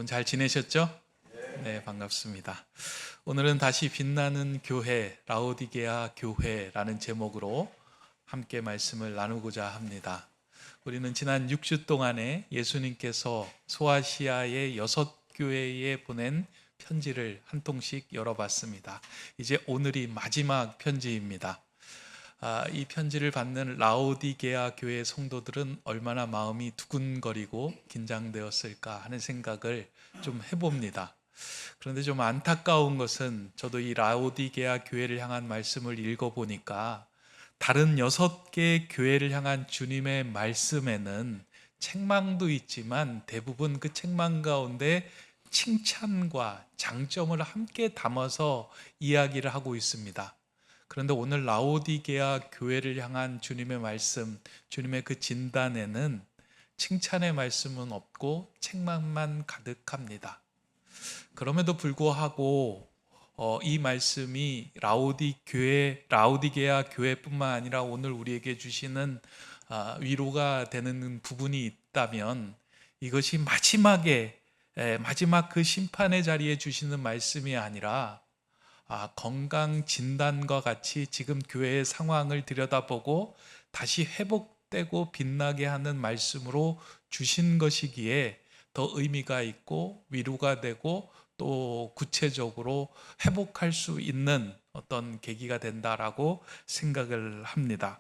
여러분 잘 지내셨죠? 네, 반갑습니다. 오늘은 다시 빛나는 교회, 라오디게아 교회라는 제목으로 함께 말씀을 나누고자 합니다. 우리는 지난 6주 동안에 예수님께서 소아시아의 6교회에 보낸 편지를 한 통씩 열어봤습니다. 이제 오늘이 마지막 편지입니다. 이 편지를 받는 라오디게아 교회 성도들은 얼마나 마음이 두근거리고 긴장되었을까 하는 생각을 좀 해봅니다. 그런데 좀 안타까운 것은 저도 이 라오디게아 교회를 향한 말씀을 읽어보니까 다른 6개의 교회를 향한 주님의 말씀에는 책망도 있지만 대부분 그 책망 가운데 칭찬과 장점을 함께 담아서 이야기를 하고 있습니다. 그런데 오늘 라오디게아 교회를 향한 주님의 말씀, 주님의 그 진단에는 칭찬의 말씀은 없고 책망만 가득합니다. 그럼에도 불구하고 이 말씀이 라오디게아 교회뿐만 아니라 오늘 우리에게 주시는 위로가 되는 부분이 있다면 이것이 마지막 그 심판의 자리에 주시는 말씀이 아니라 건강 진단과 같이 지금 교회의 상황을 들여다보고 다시 회복되고 빛나게 하는 말씀으로 주신 것이기에 더 의미가 있고 위로가 되고 또 구체적으로 회복할 수 있는 어떤 계기가 된다라고 생각을 합니다.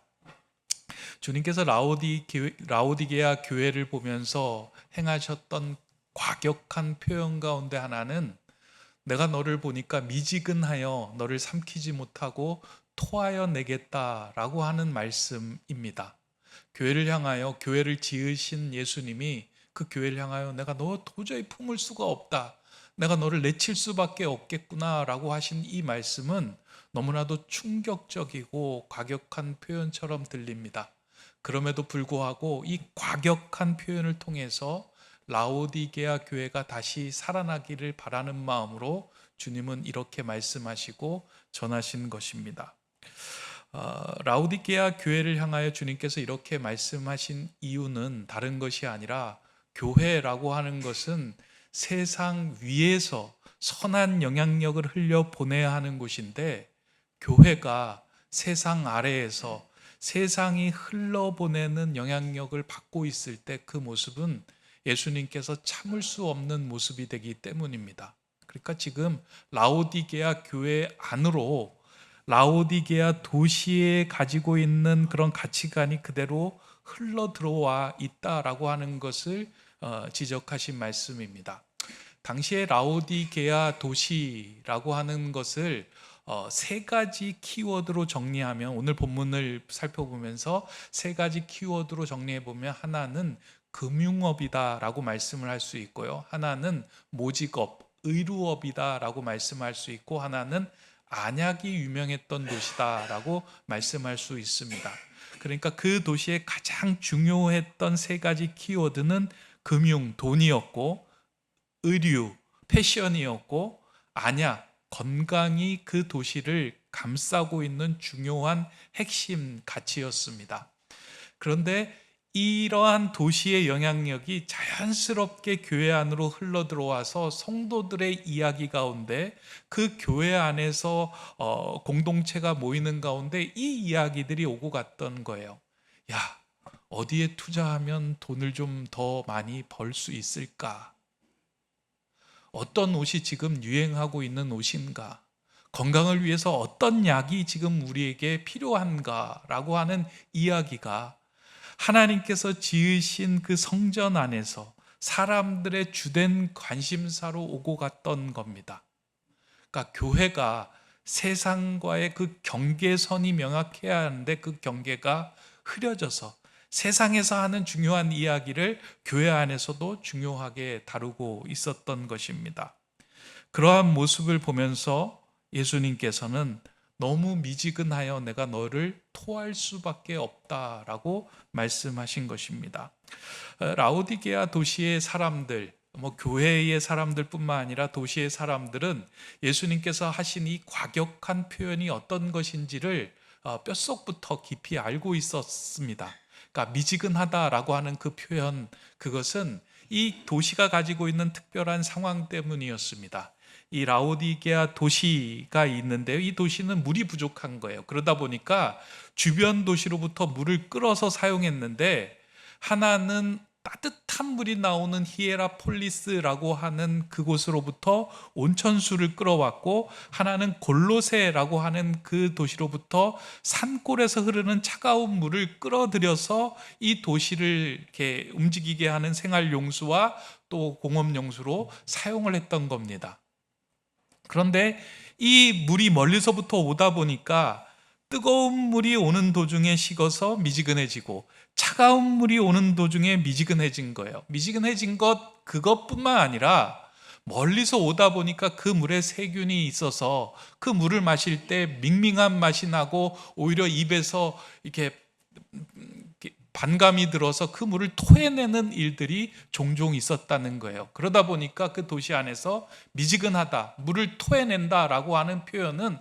주님께서 라오디게아 교회를 보면서 행하셨던 과격한 표현 가운데 하나는 내가 너를 보니까 미지근하여 너를 삼키지 못하고 토하여 내겠다라고 하는 말씀입니다. 교회를 향하여, 교회를 지으신 예수님이 그 교회를 향하여 내가 너 도저히 품을 수가 없다, 내가 너를 내칠 수밖에 없겠구나 라고 하신 이 말씀은 너무나도 충격적이고 과격한 표현처럼 들립니다. 그럼에도 불구하고 이 과격한 표현을 통해서 라오디게아 교회가 다시 살아나기를 바라는 마음으로 주님은 이렇게 말씀하시고 전하신 것입니다. 라오디게아 교회를 향하여 주님께서 이렇게 말씀하신 이유는 다른 것이 아니라 교회라고 하는 것은 세상 위에서 선한 영향력을 흘려보내야 하는 곳인데 교회가 세상 아래에서 세상이 흘러보내는 영향력을 받고 있을 때 그 모습은 예수님께서 참을 수 없는 모습이 되기 때문입니다. 그러니까 지금 라오디게아 교회 안으로 라오디게아 도시에 가지고 있는 그런 가치관이 그대로 흘러 들어와 있다라고 하는 것을 지적하신 말씀입니다. 당시에 라오디게아 도시라고 하는 것을 세 가지 키워드로 정리하면, 오늘 본문을 살펴보면서 세 가지 키워드로 정리해 보면, 하나는 금융업이다라고 말씀을 할 수 있고요, 하나는 모직업, 의류업이다라고 말씀할 수 있고, 하나는 안약이 유명했던 도시다라고 말씀할 수 있습니다. 그러니까 그 도시의 가장 중요했던 세 가지 키워드는 금융, 돈이었고, 의류, 패션이었고, 안약, 건강이 그 도시를 감싸고 있는 중요한 핵심 가치였습니다. 그런데 이러한 도시의 영향력이 자연스럽게 교회 안으로 흘러 들어와서 성도들의 이야기 가운데, 그 교회 안에서 공동체가 모이는 가운데 이 이야기들이 오고 갔던 거예요. 야, 어디에 투자하면 돈을 좀 더 많이 벌 수 있을까? 어떤 옷이 지금 유행하고 있는 옷인가? 건강을 위해서 어떤 약이 지금 우리에게 필요한가? 라고 하는 이야기가 하나님께서 지으신 그 성전 안에서 사람들의 주된 관심사로 오고 갔던 겁니다. 그러니까 교회가 세상과의 그 경계선이 명확해야 하는데 그 경계가 흐려져서 세상에서 하는 중요한 이야기를 교회 안에서도 중요하게 다루고 있었던 것입니다. 그러한 모습을 보면서 예수님께서는 너무 미지근하여 내가 너를 토할 수밖에 없다라고 말씀하신 것입니다. 라오디게아 도시의 사람들, 교회의 사람들뿐만 아니라 도시의 사람들은 예수님께서 하신 이 과격한 표현이 어떤 것인지를 뼛속부터 깊이 알고 있었습니다. 그러니까 미지근하다라고 하는 그 표현, 그것은 이 도시가 가지고 있는 특별한 상황 때문이었습니다. 이 라오디게아 도시가 있는데요. 이 도시는 물이 부족한 거예요. 그러다 보니까 주변 도시로부터 물을 끌어서 사용했는데, 하나는 따뜻한 물이 나오는 히에라폴리스라고 하는 그곳으로부터 온천수를 끌어왔고, 하나는 골로세라고 하는 그 도시로부터 산골에서 흐르는 차가운 물을 끌어들여서 이 도시를 이렇게 움직이게 하는 생활용수와 또 공업용수로 사용을 했던 겁니다. 그런데 이 물이 멀리서부터 오다 보니까 뜨거운 물이 오는 도중에 식어서 미지근해지고, 차가운 물이 오는 도중에 미지근해진 거예요. 미지근해진 그것뿐만 아니라 멀리서 오다 보니까 그 물에 세균이 있어서 그 물을 마실 때 밍밍한 맛이 나고, 오히려 입에서 이렇게 반감이 들어서 그 물을 토해내는 일들이 종종 있었다는 거예요. 그러다 보니까 그 도시 안에서 미지근하다, 물을 토해낸다라고 하는 표현은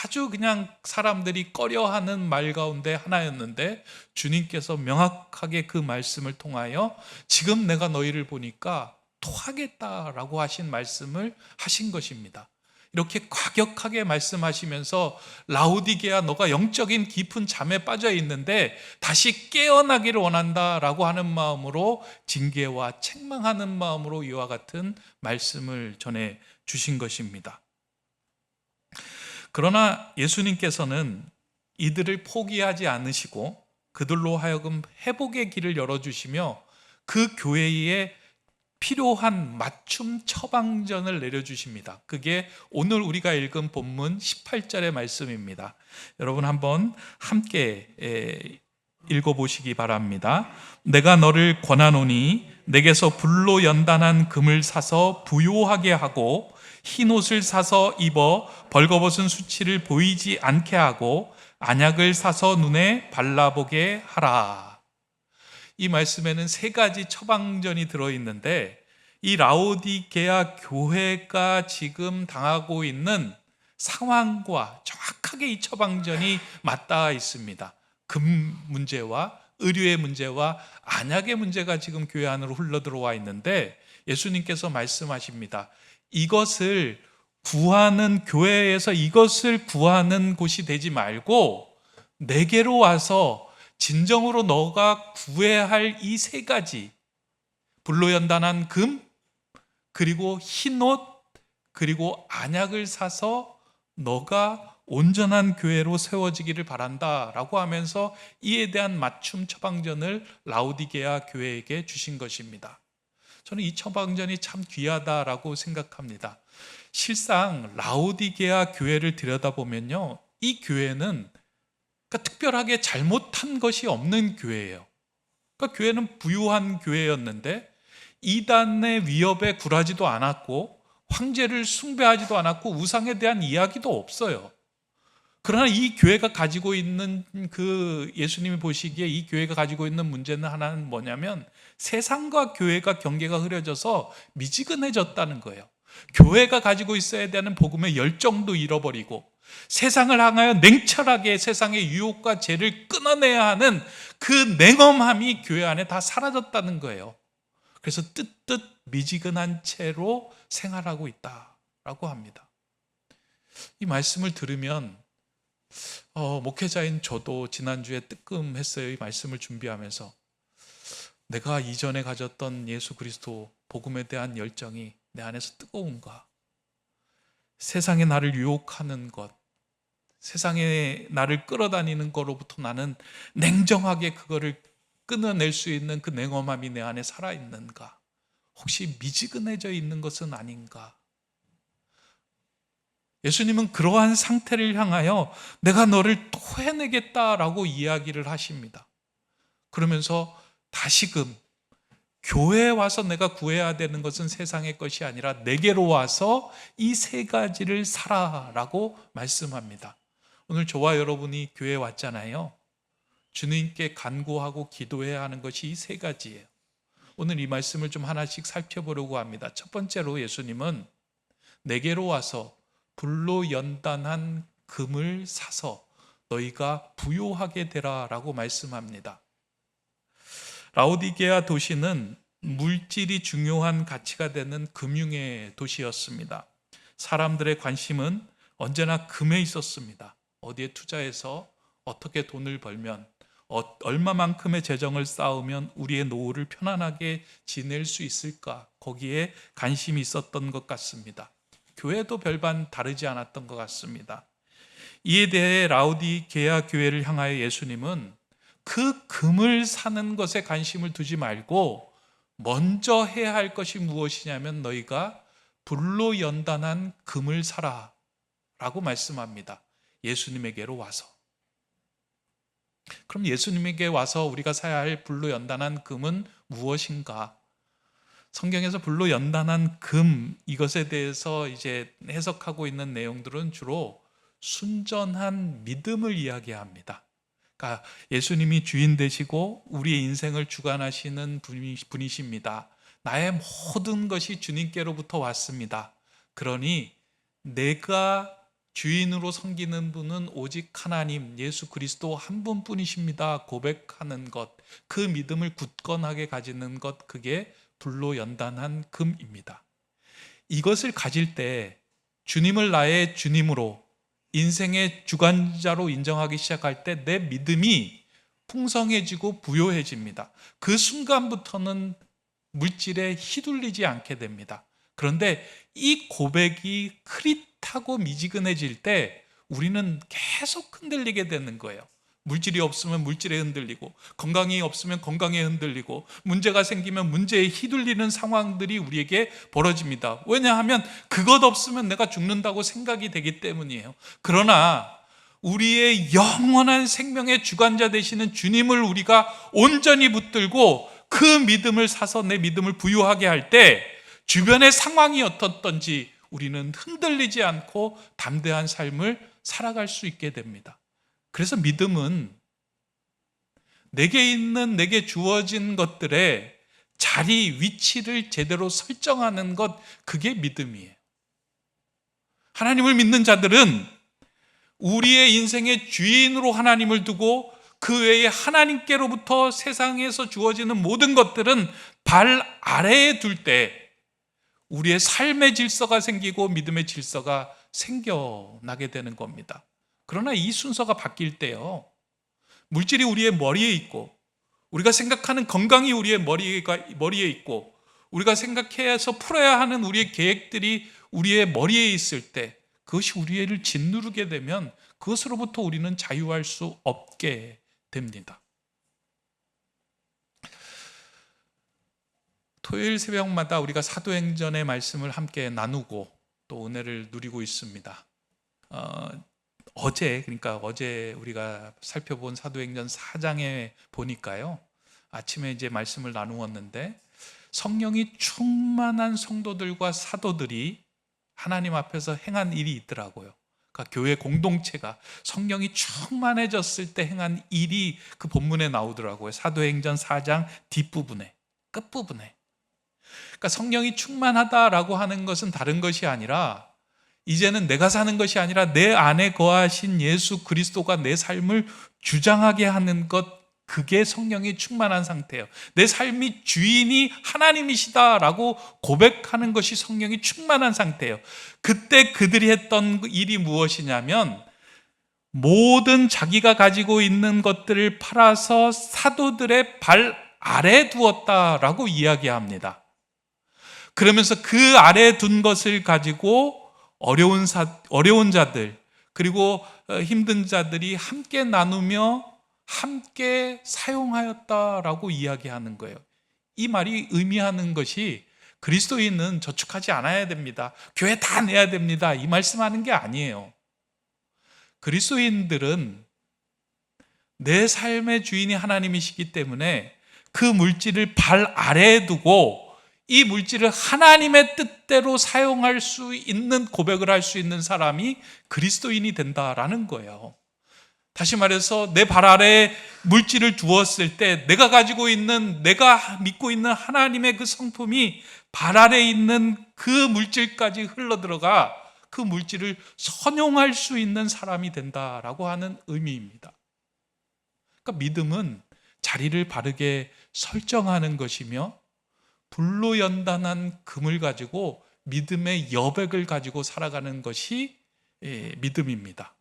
아주 그냥 사람들이 꺼려하는 말 가운데 하나였는데, 주님께서 명확하게 그 말씀을 통하여 지금 내가 너희를 보니까 토하겠다라고 하신 말씀을 하신 것입니다. 이렇게 과격하게 말씀하시면서, 라오디게아, 너가 영적인 깊은 잠에 빠져 있는데 다시 깨어나기를 원한다라고 하는 마음으로, 징계와 책망하는 마음으로 이와 같은 말씀을 전해 주신 것입니다. 그러나 예수님께서는 이들을 포기하지 않으시고 그들로 하여금 회복의 길을 열어주시며 그 교회에 필요한 맞춤 처방전을 내려주십니다. 그게 오늘 우리가 읽은 본문 18절의 말씀입니다. 여러분 한번 함께 읽어보시기 바랍니다. 내가 너를 권하노니 내게서 불로 연단한 금을 사서 부요하게 하고, 흰 옷을 사서 입어 벌거벗은 수치를 보이지 않게 하고, 안약을 사서 눈에 발라보게 하라. 이 말씀에는 세 가지 처방전이 들어있는데, 이 라오디게아 교회가 지금 당하고 있는 상황과 정확하게 이 처방전이 맞닿아 있습니다. 금 문제와 의류의 문제와 안약의 문제가 지금 교회 안으로 흘러들어와 있는데, 예수님께서 말씀하십니다. 이것을 구하는, 교회에서 이것을 구하는 곳이 되지 말고 내게로 와서 진정으로 너가 구해야 할 이 세 가지, 불로 연단한 금, 그리고 흰옷, 그리고 안약을 사서 너가 온전한 교회로 세워지기를 바란다 라고 하면서 이에 대한 맞춤 처방전을 라오디게아 교회에게 주신 것입니다. 저는 이 처방전이 참 귀하다라고 생각합니다. 실상 라오디게아 교회를 들여다보면요, 이 교회는 특별하게 잘못한 것이 없는 교회예요. 교회는 부유한 교회였는데 이단의 위협에 굴하지도 않았고, 황제를 숭배하지도 않았고, 우상에 대한 이야기도 없어요. 그러나 이 교회가 가지고 있는, 예수님이 보시기에 이 교회가 가지고 있는 문제는 하나는 뭐냐면, 세상과 교회가 경계가 흐려져서 미지근해졌다는 거예요. 교회가 가지고 있어야 되는 복음의 열정도 잃어버리고, 세상을 향하여 냉철하게 세상의 유혹과 죄를 끊어내야 하는 그 냉엄함이 교회 안에 다 사라졌다는 거예요. 그래서 뜨뜻 미지근한 채로 생활하고 있다라고 합니다. 이 말씀을 들으면 목회자인 저도 지난주에 뜨끔했어요. 이 말씀을 준비하면서 내가 이전에 가졌던 예수 그리스도 복음에 대한 열정이 내 안에서 뜨거운가? 세상에 나를 유혹하는 것, 세상에 나를 끌어다니는 거로부터 나는 냉정하게 그거를 끊어낼 수 있는 그 냉엄함이 내 안에 살아있는가? 혹시 미지근해져 있는 것은 아닌가? 예수님은 그러한 상태를 향하여 내가 너를 토해내겠다라고 이야기를 하십니다. 그러면서 다시금 교회에 와서 내가 구해야 되는 것은 세상의 것이 아니라 내게로 와서 이 세 가지를 살아라고 말씀합니다. 오늘 저와 여러분이 교회에 왔잖아요. 주님께 간구하고 기도해야 하는 것이 이 세 가지예요. 오늘 이 말씀을 좀 하나씩 살펴보려고 합니다. 첫 번째로 예수님은 내게로 와서 불로 연단한 금을 사서 너희가 부요하게 되라 라고 말씀합니다. 라오디게아 도시는 물질이 중요한 가치가 되는 금융의 도시였습니다. 사람들의 관심은 언제나 금에 있었습니다. 어디에 투자해서 어떻게 돈을 벌면, 얼마만큼의 재정을 쌓으면 우리의 노후를 편안하게 지낼 수 있을까, 거기에 관심이 있었던 것 같습니다. 교회도 별반 다르지 않았던 것 같습니다. 이에 대해 라우디게아 교회를 향하여 예수님은 그 금을 사는 것에 관심을 두지 말고 먼저 해야 할 것이 무엇이냐면 너희가 불로 연단한 금을 사라 라고 말씀합니다. 예수님에게로 와서. 그럼 예수님에게 와서 우리가 사야 할 불로 연단한 금은 무엇인가? 성경에서 불로 연단한 금, 이것에 대해서 이제 해석하고 있는 내용들은 주로 순전한 믿음을 이야기합니다. 그러니까 예수님이 주인 되시고 우리의 인생을 주관하시는 분이십니다. 나의 모든 것이 주님께로부터 왔습니다. 그러니 내가 주인으로 섬기는 분은 오직 하나님, 예수 그리스도 한 분뿐이십니다. 고백하는 것, 그 믿음을 굳건하게 가지는 것, 그게 불로 연단한 금입니다. 이것을 가질 때 주님을 나의 주님으로, 인생의 주관자로 인정하기 시작할 때 내 믿음이 풍성해지고 부요해집니다. 그 순간부터는 물질에 휘둘리지 않게 됩니다. 그런데 이 고백이 흐릿하고 미지근해질 때 우리는 계속 흔들리게 되는 거예요. 물질이 없으면 물질에 흔들리고, 건강이 없으면 건강에 흔들리고, 문제가 생기면 문제에 휘둘리는 상황들이 우리에게 벌어집니다. 왜냐하면 그것 없으면 내가 죽는다고 생각이 되기 때문이에요. 그러나 우리의 영원한 생명의 주관자 되시는 주님을 우리가 온전히 붙들고 그 믿음을 사서 내 믿음을 부유하게 할 때 주변의 상황이 어떻든지 우리는 흔들리지 않고 담대한 삶을 살아갈 수 있게 됩니다. 그래서 믿음은 내게 주어진 것들의 자리, 위치를 제대로 설정하는 것, 그게 믿음이에요. 하나님을 믿는 자들은 우리의 인생의 주인으로 하나님을 두고 그 외에 하나님께로부터 세상에서 주어지는 모든 것들은 발 아래에 둘 때 우리의 삶의 질서가 생기고 믿음의 질서가 생겨나게 되는 겁니다. 그러나 이 순서가 바뀔 때요, 물질이 우리의 머리에 있고, 우리가 생각하는 건강이 우리의 머리에 있고, 우리가 생각해서 풀어야 하는 우리의 계획들이 우리의 머리에 있을 때, 그것이 우리를 짓누르게 되면 그것으로부터 우리는 자유할 수 없게 됩니다. 토요일 새벽마다 우리가 사도행전의 말씀을 함께 나누고 또 은혜를 누리고 있습니다. 어제 우리가 살펴본 사도행전 4장에 보니까요, 아침에 이제 말씀을 나누었는데 성령이 충만한 성도들과 사도들이 하나님 앞에서 행한 일이 있더라고요. 그러니까 교회 공동체가 성령이 충만해졌을 때 행한 일이 그 본문에 나오더라고요. 사도행전 4장 뒷부분에, 끝부분에. 그러니까 성령이 충만하다라고 하는 것은 다른 것이 아니라 이제는 내가 사는 것이 아니라 내 안에 거하신 예수 그리스도가 내 삶을 주장하게 하는 것, 그게 성령이 충만한 상태예요. 내 삶이 주인이 하나님이시다라고 고백하는 것이 성령이 충만한 상태예요. 그때 그들이 했던 일이 무엇이냐면 모든 자기가 가지고 있는 것들을 팔아서 사도들의 발 아래 두었다라고 이야기합니다. 그러면서 그 아래 둔 것을 가지고 어려운 자들, 그리고 힘든 자들이 함께 나누며 함께 사용하였다라고 이야기하는 거예요. 이 말이 의미하는 것이 그리스도인은 저축하지 않아야 됩니다, 교회 다 내야 됩니다, 이 말씀하는 게 아니에요. 그리스도인들은 내 삶의 주인이 하나님이시기 때문에 그 물질을 발 아래에 두고 이 물질을 하나님의 뜻대로 사용할 수 있는, 고백을 할 수 있는 사람이 그리스도인이 된다라는 거예요. 다시 말해서 내 발 아래에 물질을 두었을 때 내가 가지고 있는, 내가 믿고 있는 하나님의 그 성품이 발 아래에 있는 그 물질까지 흘러들어가 그 물질을 선용할 수 있는 사람이 된다라고 하는 의미입니다. 그러니까 믿음은 자리를 바르게 설정하는 것이며 불로 연단한 금을 가지고 믿음의 여백을 가지고 살아가는 것이 믿음입니다.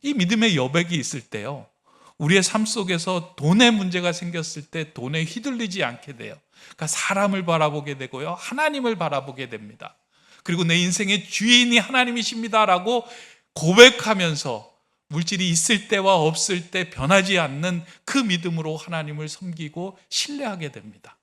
이 믿음의 여백이 있을 때요, 우리의 삶 속에서 돈의 문제가 생겼을 때 돈에 휘둘리지 않게 돼요. 그러니까 사람을 바라보게 되고요, 하나님을 바라보게 됩니다. 그리고 내 인생의 주인이 하나님이십니다라고 고백하면서 물질이 있을 때와 없을 때 변하지 않는 그 믿음으로 하나님을 섬기고 신뢰하게 됩니다.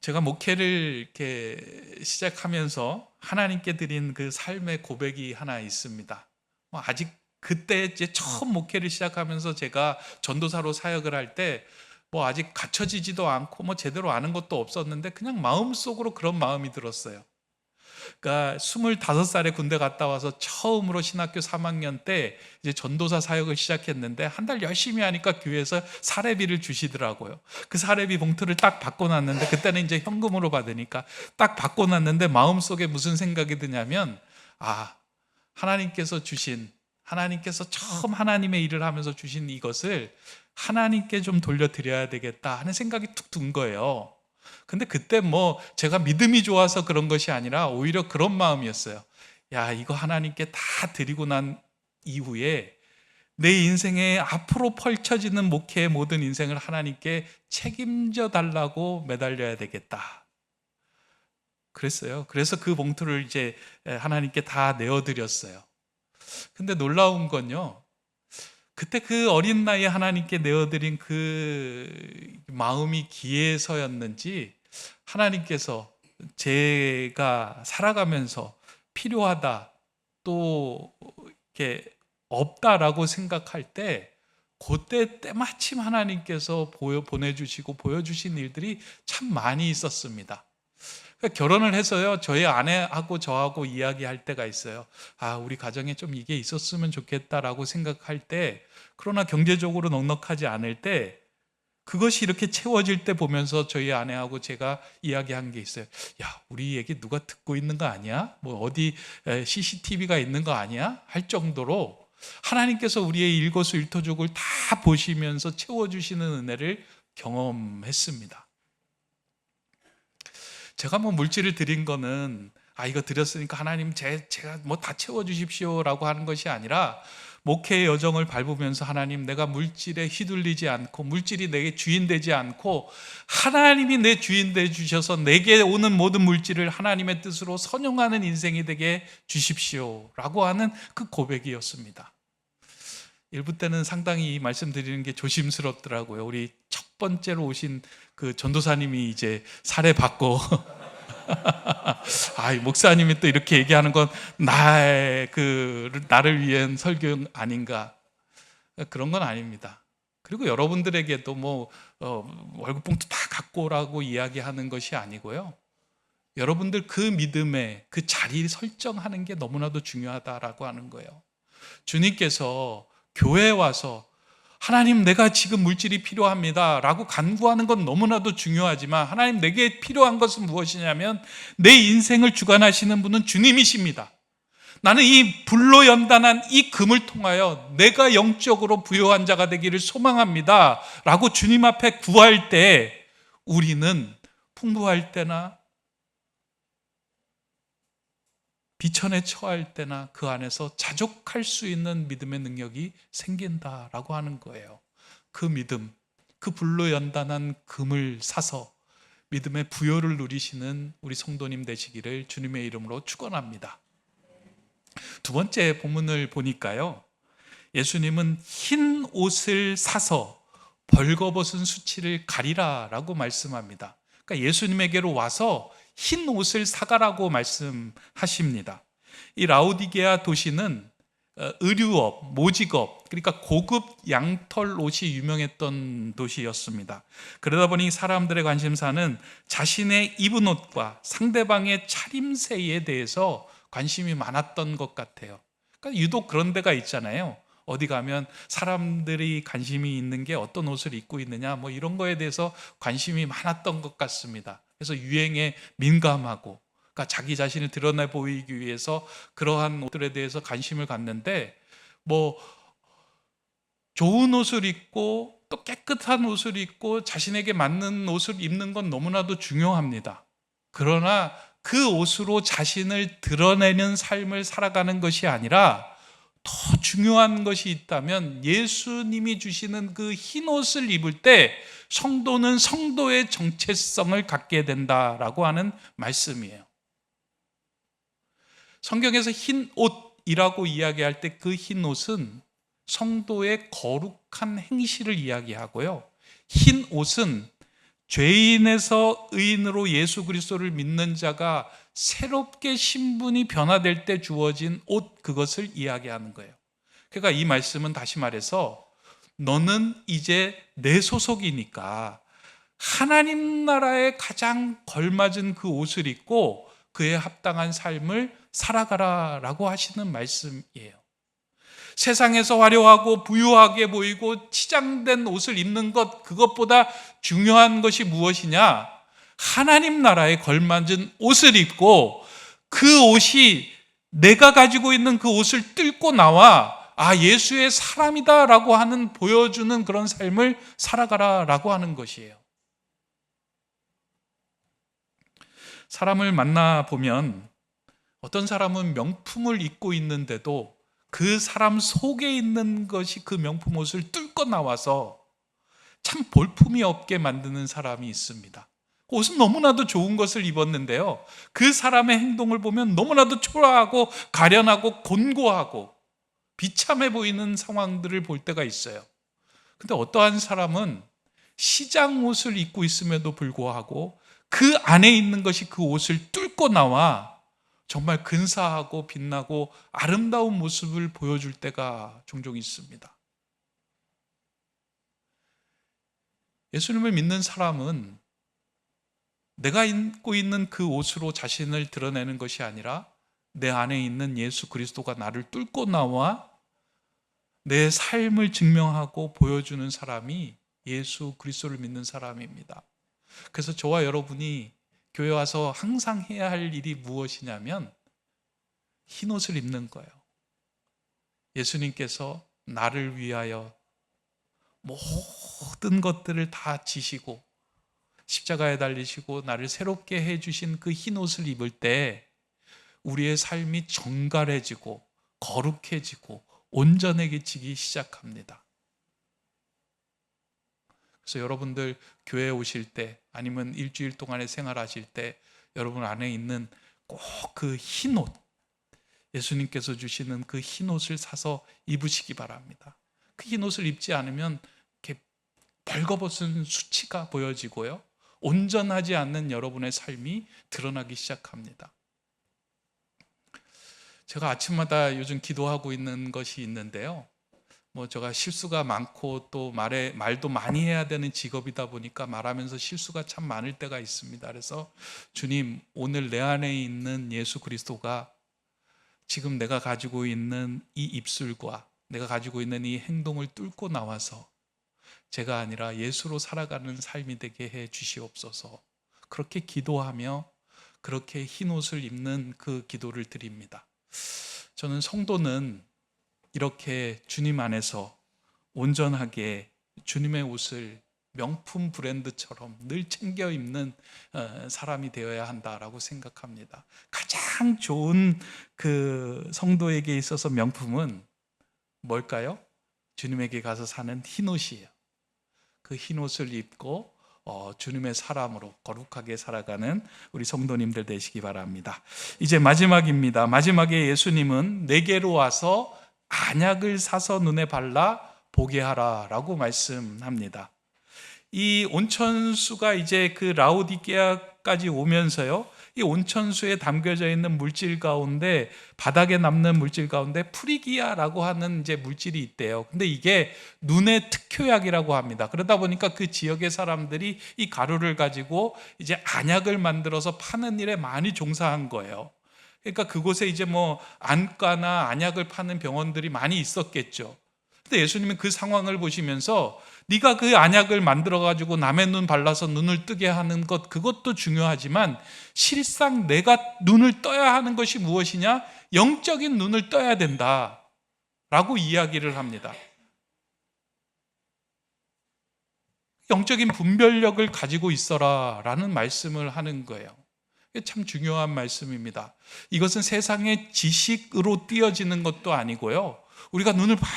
제가 목회를 이렇게 시작하면서 하나님께 드린 그 삶의 고백이 하나 있습니다. 아직 그때 이제 처음 목회를 시작하면서 제가 전도사로 사역을 할 때 아직 갖춰지지도 않고 제대로 아는 것도 없었는데 그냥 마음속으로 그런 마음이 들었어요. 그러니까 25살에 군대 갔다 와서 처음으로 신학교 3학년 때 이제 전도사 사역을 시작했는데 한 달 열심히 하니까 교회에서 사례비를 주시더라고요. 그 사례비 봉투를 딱 받고 났는데, 그때는 이제 현금으로 받으니까 딱 받고 났는데 마음속에 무슨 생각이 드냐면, 하나님께서 처음 하나님의 일을 하면서 주신 이것을 하나님께 좀 돌려드려야 되겠다 하는 생각이 툭 든 거예요. 근데 그때 제가 믿음이 좋아서 그런 것이 아니라 오히려 그런 마음이었어요. 이거 하나님께 다 드리고 난 이후에 내 인생에 앞으로 펼쳐지는 목회의 모든 인생을 하나님께 책임져 달라고 매달려야 되겠다 그랬어요. 그래서 그 봉투를 이제 하나님께 다 내어드렸어요. 근데 놀라운 건요, 그때 그 어린 나이에 하나님께 내어드린 그 마음이 기해서였는지 하나님께서 제가 살아가면서 필요하다, 또 이렇게 없다라고 생각할 때 그때 때마침 하나님께서 보내주시고 보여주신 일들이 참 많이 있었습니다. 그러니까 결혼을 해서요, 저희 아내하고 저하고 이야기할 때가 있어요. 우리 가정에 좀 이게 있었으면 좋겠다라고 생각할 때, 그러나 경제적으로 넉넉하지 않을 때 그것이 이렇게 채워질 때 보면서 저희 아내하고 제가 이야기한 게 있어요. 우리 얘기 누가 듣고 있는 거 아니야? 어디 CCTV가 있는 거 아니야? 할 정도로 하나님께서 우리의 일거수일투족을 다 보시면서 채워주시는 은혜를 경험했습니다. 제가 물질을 드린 거는 이거 드렸으니까 하나님 제가 다 채워주십시오라고 하는 것이 아니라, 목회의 여정을 밟으면서 하나님, 내가 물질에 휘둘리지 않고 물질이 내게 주인 되지 않고 하나님이 내 주인 되 주셔서 내게 오는 모든 물질을 하나님의 뜻으로 선용하는 인생이 되게 주십시오라고 하는 그 고백이었습니다. 일부 때는 상당히 말씀드리는 게 조심스럽더라고요. 우리 첫 번째로 오신 그 전도사님이 이제 살해받고 목사님이 또 이렇게 얘기하는 건 나를 위한 설교 아닌가? 그런 건 아닙니다. 그리고 여러분들에게도 월급 봉투 다 갖고 오라고 이야기하는 것이 아니고요, 여러분들 그 믿음에 그 자리 설정하는 게 너무나도 중요하다라고 하는 거예요. 주님께서 교회에 와서 하나님, 내가 지금 물질이 필요합니다 라고 간구하는 건 너무나도 중요하지만, 하나님, 내게 필요한 것은 무엇이냐면 내 인생을 주관하시는 분은 주님이십니다. 나는 이 불로 연단한 이 금을 통하여 내가 영적으로 부요한 자가 되기를 소망합니다 라고 주님 앞에 구할 때, 우리는 풍부할 때나 비천에 처할 때나 그 안에서 자족할 수 있는 믿음의 능력이 생긴다라고 하는 거예요. 그 믿음, 그 불로 연단한 금을 사서 믿음의 부요를 누리시는 우리 성도님 되시기를 주님의 이름으로 축원합니다. 두 번째 본문을 보니까요, 예수님은 흰 옷을 사서 벌거벗은 수치를 가리라라고 말씀합니다. 그러니까 예수님에게로 와서 흰 옷을 사가라고 말씀하십니다. 이 라오디게아 도시는 의류업, 모직업, 그러니까 고급 양털 옷이 유명했던 도시였습니다. 그러다 보니 사람들의 관심사는 자신의 입은 옷과 상대방의 차림새에 대해서 관심이 많았던 것 같아요. 그러니까 유독 그런 데가 있잖아요. 어디 가면 사람들이 관심이 있는 게 어떤 옷을 입고 있느냐, 이런 거에 대해서 관심이 많았던 것 같습니다. 그래서 유행에 민감하고, 그러니까 자기 자신을 드러내 보이기 위해서 그러한 옷들에 대해서 관심을 갖는데, 좋은 옷을 입고 또 깨끗한 옷을 입고 자신에게 맞는 옷을 입는 건 너무나도 중요합니다. 그러나 그 옷으로 자신을 드러내는 삶을 살아가는 것이 아니라 더 중요한 것이 있다면 예수님이 주시는 그 흰 옷을 입을 때 성도는 성도의 정체성을 갖게 된다라고 하는 말씀이에요. 성경에서 흰 옷이라고 이야기할 때 그 흰 옷은 성도의 거룩한 행실을 이야기하고요. 흰 옷은 죄인에서 의인으로 예수 그리스도를 믿는 자가 새롭게 신분이 변화될 때 주어진 옷, 그것을 이야기하는 거예요. 그러니까 이 말씀은 다시 말해서 너는 이제 내 소속이니까 하나님 나라에 가장 걸맞은 그 옷을 입고 그에 합당한 삶을 살아가라라고 하시는 말씀이에요. 세상에서 화려하고 부유하게 보이고 치장된 옷을 입는 것, 그것보다 중요한 것이 무엇이냐? 하나님 나라에 걸맞은 옷을 입고 그 옷이 내가 가지고 있는 그 옷을 뚫고 나와 예수의 사람이다라고 하는 보여주는 그런 삶을 살아가라라고 하는 것이에요. 사람을 만나보면 어떤 사람은 명품을 입고 있는데도 그 사람 속에 있는 것이 그 명품 옷을 뚫고 나와서 참 볼품이 없게 만드는 사람이 있습니다. 옷은 너무나도 좋은 것을 입었는데요, 그 사람의 행동을 보면 너무나도 초라하고 가련하고 곤고하고 비참해 보이는 상황들을 볼 때가 있어요. 근데 어떠한 사람은 시장 옷을 입고 있음에도 불구하고 그 안에 있는 것이 그 옷을 뚫고 나와 정말 근사하고 빛나고 아름다운 모습을 보여줄 때가 종종 있습니다. 예수님을 믿는 사람은 내가 입고 있는 그 옷으로 자신을 드러내는 것이 아니라 내 안에 있는 예수 그리스도가 나를 뚫고 나와 내 삶을 증명하고 보여주는 사람이 예수 그리스도를 믿는 사람입니다. 그래서 저와 여러분이 교회 와서 항상 해야 할 일이 무엇이냐면 흰 옷을 입는 거예요. 예수님께서 나를 위하여 모든 것들을 다 지시고 십자가에 달리시고 나를 새롭게 해주신 그 흰 옷을 입을 때 우리의 삶이 정갈해지고 거룩해지고 온전해지기 시작합니다. 그래서 여러분들 교회에 오실 때 아니면 일주일 동안의 생활하실 때 여러분 안에 있는 꼭 그 흰 옷, 예수님께서 주시는 그 흰 옷을 사서 입으시기 바랍니다. 그 흰 옷을 입지 않으면 이렇게 벌거벗은 수치가 보여지고요, 온전하지 않는 여러분의 삶이 드러나기 시작합니다. 제가 아침마다 요즘 기도하고 있는 것이 있는데요, 제가 실수가 많고 또 말도 많이 해야 되는 직업이다 보니까 말하면서 실수가 참 많을 때가 있습니다. 그래서 주님, 오늘 내 안에 있는 예수 그리스도가 지금 내가 가지고 있는 이 입술과 내가 가지고 있는 이 행동을 뚫고 나와서 제가 아니라 예수로 살아가는 삶이 되게 해 주시옵소서. 그렇게 기도하며 그렇게 흰 옷을 입는 그 기도를 드립니다. 저는 성도는 이렇게 주님 안에서 온전하게 주님의 옷을 명품 브랜드처럼 늘 챙겨 입는 사람이 되어야 한다라고 생각합니다. 가장 좋은 그 성도에게 있어서 명품은 뭘까요? 주님에게 가서 사는 흰 옷이에요. 그 흰 옷을 입고 주님의 사람으로 거룩하게 살아가는 우리 성도님들 되시기 바랍니다. 이제 마지막입니다. 마지막에 예수님은 내게로 와서 안약을 사서 눈에 발라 보게 하라라고 말씀합니다. 이 온천수가 이제 그 라오디게아까지 오면서요, 이 온천수에 담겨져 있는 물질 가운데, 바닥에 남는 물질 가운데 프리기아라고 하는 이제 물질이 있대요. 근데 이게 눈의 특효약이라고 합니다. 그러다 보니까 그 지역의 사람들이 이 가루를 가지고 이제 안약을 만들어서 파는 일에 많이 종사한 거예요. 그러니까 그곳에 이제 안과나 안약을 파는 병원들이 많이 있었겠죠. 근데 예수님은 그 상황을 보시면서 네가 그 안약을 만들어 가지고 남의 눈 발라서 눈을 뜨게 하는 것, 그것도 중요하지만 실상 내가 눈을 떠야 하는 것이 무엇이냐? 영적인 눈을 떠야 된다 라고 이야기를 합니다. 영적인 분별력을 가지고 있어라 라는 말씀을 하는 거예요. 이게 참 중요한 말씀입니다. 이것은 세상의 지식으로 띄어지는 것도 아니고요, 우리가 눈을 막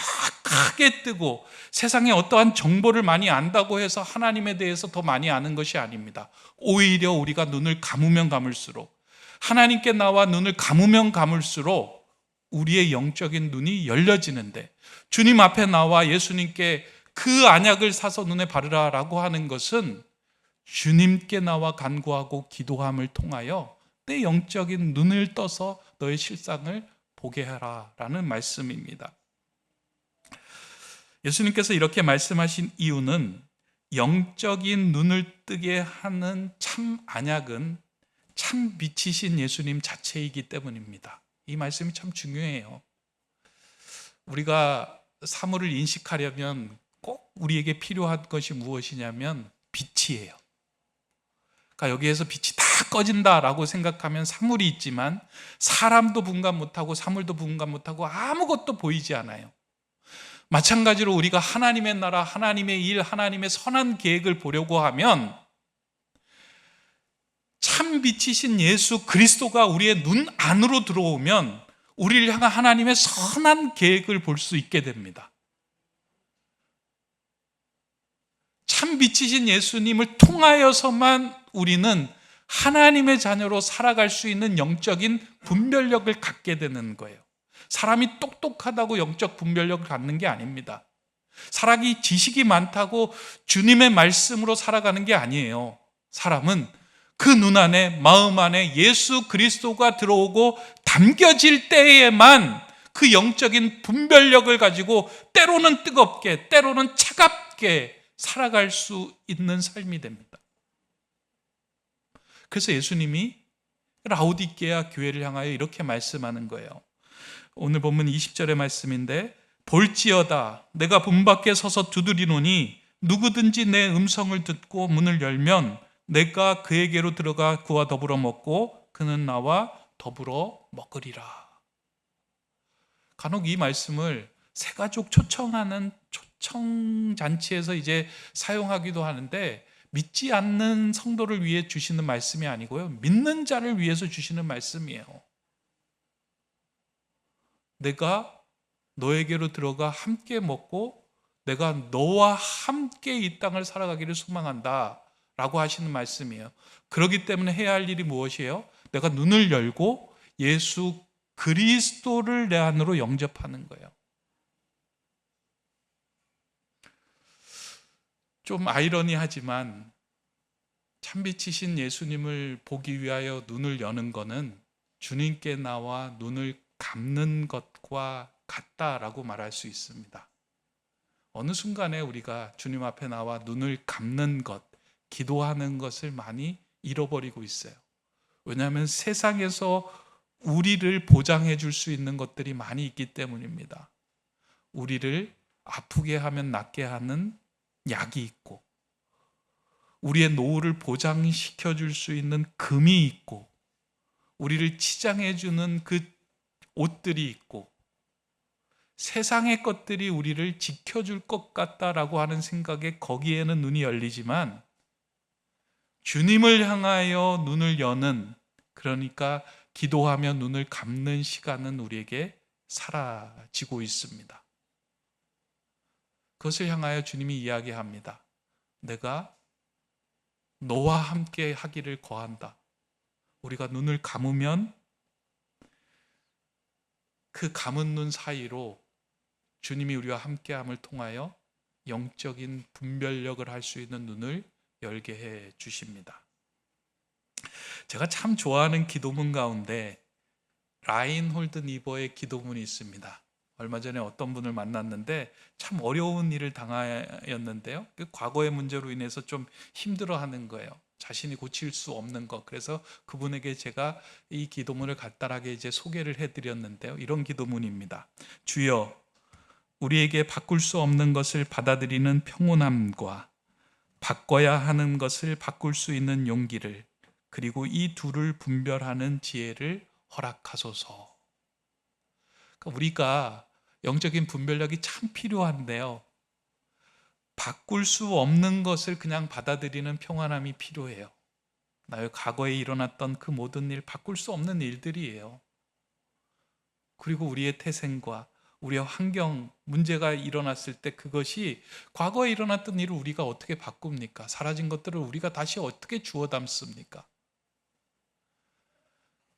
크게 뜨고 세상에 어떠한 정보를 많이 안다고 해서 하나님에 대해서 더 많이 아는 것이 아닙니다. 오히려 우리가 눈을 감으면 감을수록, 하나님께 나와 눈을 감으면 감을수록 우리의 영적인 눈이 열려지는데, 주님 앞에 나와 예수님께 그 안약을 사서 눈에 바르라 라고 하는 것은 주님께 나와 간구하고 기도함을 통하여 내 영적인 눈을 떠서 너의 실상을 보게 하라 라는 말씀입니다. 예수님께서 이렇게 말씀하신 이유는 영적인 눈을 뜨게 하는 참 안약은 참 빛이신 예수님 자체이기 때문입니다. 이 말씀이 참 중요해요. 우리가 사물을 인식하려면 꼭 우리에게 필요한 것이 무엇이냐면 빛이에요. 그러니까 여기에서 빛이 다 꺼진다라고 생각하면 사물이 있지만 사람도 분간 못하고 사물도 분간 못하고 아무것도 보이지 않아요. 마찬가지로 우리가 하나님의 나라, 하나님의 일, 하나님의 선한 계획을 보려고 하면 참 빛이신 예수 그리스도가 우리의 눈 안으로 들어오면 우리를 향한 하나님의 선한 계획을 볼 수 있게 됩니다. 참 빛이신 예수님을 통하여서만 우리는 하나님의 자녀로 살아갈 수 있는 영적인 분별력을 갖게 되는 거예요. 사람이 똑똑하다고 영적 분별력을 갖는 게 아닙니다. 사람이 지식이 많다고 주님의 말씀으로 살아가는 게 아니에요. 사람은 그 눈 안에, 마음 안에 예수 그리스도가 들어오고 담겨질 때에만 그 영적인 분별력을 가지고 때로는 뜨겁게, 때로는 차갑게 살아갈 수 있는 삶이 됩니다. 그래서 예수님이 라오디게아 교회를 향하여 이렇게 말씀하는 거예요. 오늘 본문 20절의 말씀인데, 볼지어다 내가 문 밖에 서서 두드리노니 누구든지 내 음성을 듣고 문을 열면 내가 그에게로 들어가 그와 더불어 먹고 그는 나와 더불어 먹으리라. 간혹 이 말씀을 새가족 초청하는 초청잔치에서 이제 사용하기도 하는데, 믿지 않는 성도를 위해 주시는 말씀이 아니고요, 믿는 자를 위해서 주시는 말씀이에요. 내가 너에게로 들어가 함께 먹고 내가 너와 함께 이 땅을 살아가기를 소망한다 라고 하시는 말씀이에요. 그렇기 때문에 해야 할 일이 무엇이에요? 내가 눈을 열고 예수 그리스도를 내 안으로 영접하는 거예요. 좀 아이러니하지만 참빛이신 예수님을 보기 위하여 눈을 여는 것은 주님께 나와 눈을 감는 것과 같다라고 말할 수 있습니다. 어느 순간에 우리가 주님 앞에 나와 눈을 감는 것, 기도하는 것을 많이 잃어버리고 있어요. 왜냐하면 세상에서 우리를 보장해 줄 수 있는 것들이 많이 있기 때문입니다. 우리를 아프게 하면 낫게 하는 약이 있고, 우리의 노후를 보장시켜 줄 수 있는 금이 있고, 우리를 치장해 주는 그 옷들이 있고, 세상의 것들이 우리를 지켜줄 것 같다라고 하는 생각에 거기에는 눈이 열리지만, 주님을 향하여 눈을 여는, 그러니까 기도하며 눈을 감는 시간은 우리에게 사라지고 있습니다. 그것을 향하여 주님이 이야기합니다. 내가 너와 함께 하기를 거한다. 우리가 눈을 감으면 그 감은 눈 사이로 주님이 우리와 함께함을 통하여 영적인 분별력을 할 수 있는 눈을 열게 해 주십니다. 제가 참 좋아하는 기도문 가운데 라인홀드 니버의 기도문이 있습니다. 얼마 전에 어떤 분을 만났는데 참 어려운 일을 당하였는데요, 그 과거의 문제로 인해서 좀 힘들어하는 거예요. 자신이 고칠 수 없는 것. 그래서 그분에게 제가 이 기도문을 간단하게 이제 소개를 해드렸는데요, 이런 기도문입니다. 주여, 우리에게 바꿀 수 없는 것을 받아들이는 평온함과 바꿔야 하는 것을 바꿀 수 있는 용기를, 그리고 이 둘을 분별하는 지혜를 허락하소서. 그러니까 우리가 영적인 분별력이 참 필요한데요, 바꿀 수 없는 것을 그냥 받아들이는 평안함이 필요해요. 나의 과거에 일어났던 그 모든 일, 바꿀 수 없는 일들이에요. 그리고 우리의 태생과 우리의 환경, 문제가 일어났을 때 그것이 과거에 일어났던 일을 우리가 어떻게 바꿉니까? 사라진 것들을 우리가 다시 어떻게 주워 담습니까?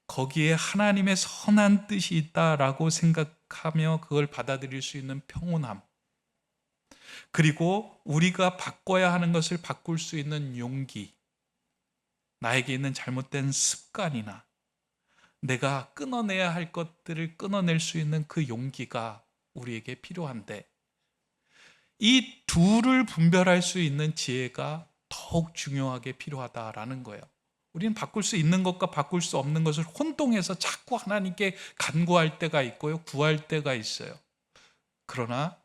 거기에 하나님의 선한 뜻이 있다라고 생각하며 그걸 받아들일 수 있는 평온함, 그리고 우리가 바꿔야 하는 것을 바꿀 수 있는 용기, 나에게 있는 잘못된 습관이나 내가 끊어내야 할 것들을 끊어낼 수 있는 그 용기가 우리에게 필요한데, 이 둘을 분별할 수 있는 지혜가 더욱 중요하게 필요하다라는 거예요. 우리는 바꿀 수 있는 것과 바꿀 수 없는 것을 혼동해서 자꾸 하나님께 간구할 때가 있고요, 구할 때가 있어요. 그러나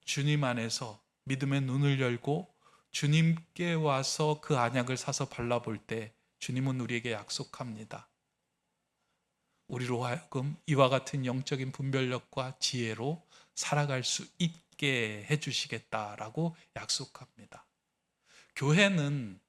주님 안에서 믿음의 눈을 열고 주님께 와서 그 안약을 사서 발라볼 때 주님은 우리에게 약속합니다. 우리로 하여금 이와 같은 영적인 분별력과 지혜로 살아갈 수 있게 해주시겠다라고 약속합니다. 교회는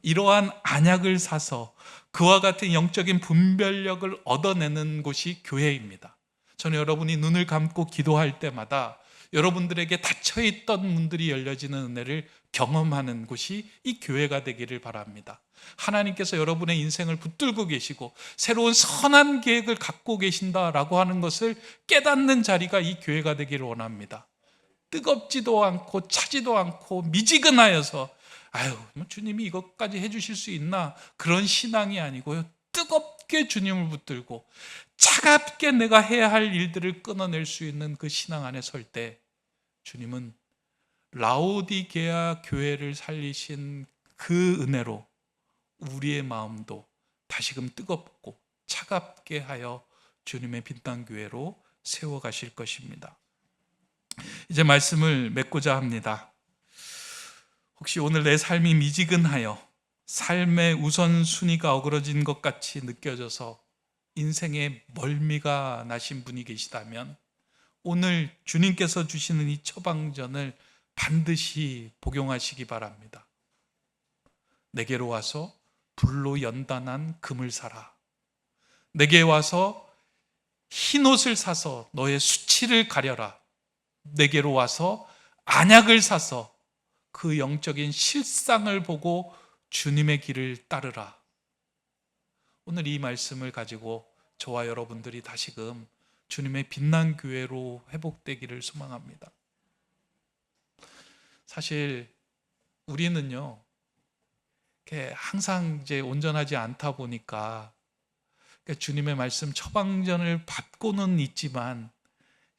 이러한 안약을 사서 그와 같은 영적인 분별력을 얻어내는 곳이 교회입니다. 저는 여러분이 눈을 감고 기도할 때마다 여러분들에게 닫혀있던 문들이 열려지는 은혜를 경험하는 곳이 이 교회가 되기를 바랍니다. 하나님께서 여러분의 인생을 붙들고 계시고 새로운 선한 계획을 갖고 계신다라고 하는 것을 깨닫는 자리가 이 교회가 되기를 원합니다. 뜨겁지도 않고 차지도 않고 미지근하여서 주님이 이것까지 해주실 수 있나, 그런 신앙이 아니고요, 뜨겁게 주님을 붙들고 차갑게 내가 해야 할 일들을 끊어낼 수 있는 그 신앙 안에 설 때 주님은 라오디게아 교회를 살리신 그 은혜로 우리의 마음도 다시금 뜨겁고 차갑게 하여 주님의 빛난 교회로 세워가실 것입니다. 이제 말씀을 맺고자 합니다. 혹시 오늘 내 삶이 미지근하여 삶의 우선순위가 어그러진 것 같이 느껴져서 인생에 멀미가 나신 분이 계시다면 오늘 주님께서 주시는 이 처방전을 반드시 복용하시기 바랍니다. 내게로 와서 불로 연단한 금을 사라. 내게 와서 흰옷을 사서 너의 수치를 가려라. 내게로 와서 안약을 사서 그 영적인 실상을 보고 주님의 길을 따르라. 오늘 이 말씀을 가지고 저와 여러분들이 다시금 주님의 빛난 교회로 회복되기를 소망합니다. 사실 우리는요, 항상 이제 온전하지 않다 보니까 주님의 말씀 처방전을 받고는 있지만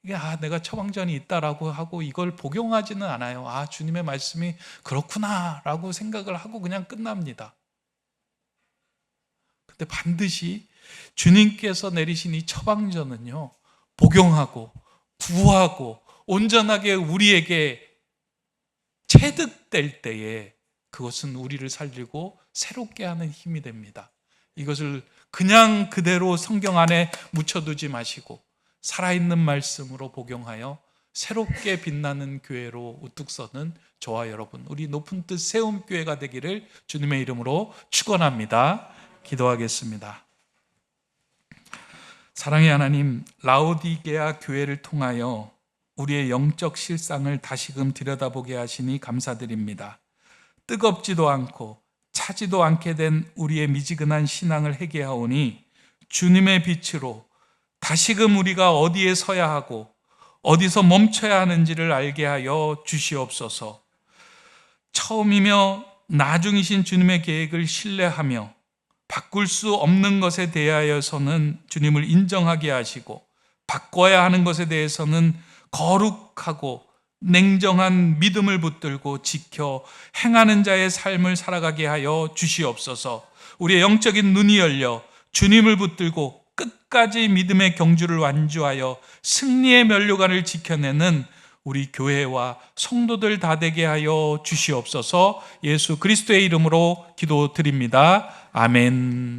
이게 내가 처방전이 있다라고 하고 이걸 복용하지는 않아요. 주님의 말씀이 그렇구나라고 생각을 하고 그냥 끝납니다. 근데 반드시 주님께서 내리신 이 처방전은요, 복용하고 구하고 온전하게 우리에게 체득될 때에 그것은 우리를 살리고 새롭게 하는 힘이 됩니다. 이것을 그냥 그대로 성경 안에 묻혀두지 마시고 살아있는 말씀으로 복용하여 새롭게 빛나는 교회로 우뚝 서는 저와 여러분, 우리 높은 뜻 세움 교회가 되기를 주님의 이름으로 축원합니다. 기도하겠습니다. 사랑의 하나님, 라오디게아 교회를 통하여 우리의 영적 실상을 다시금 들여다보게 하시니 감사드립니다. 뜨겁지도 않고 차지도 않게 된 우리의 미지근한 신앙을 회개하오니 주님의 빛으로 다시금 우리가 어디에 서야 하고 어디서 멈춰야 하는지를 알게 하여 주시옵소서. 처음이며 나중이신 주님의 계획을 신뢰하며 바꿀 수 없는 것에 대하여서는 주님을 인정하게 하시고 바꿔야 하는 것에 대해서는 거룩하고 냉정한 믿음을 붙들고 지켜 행하는 자의 삶을 살아가게 하여 주시옵소서. 우리의 영적인 눈이 열려 주님을 붙들고 끝까지 믿음의 경주를 완주하여 승리의 면류관을 지켜내는 우리 교회와 성도들 다 되게 하여 주시옵소서. 예수 그리스도의 이름으로 기도드립니다. 아멘.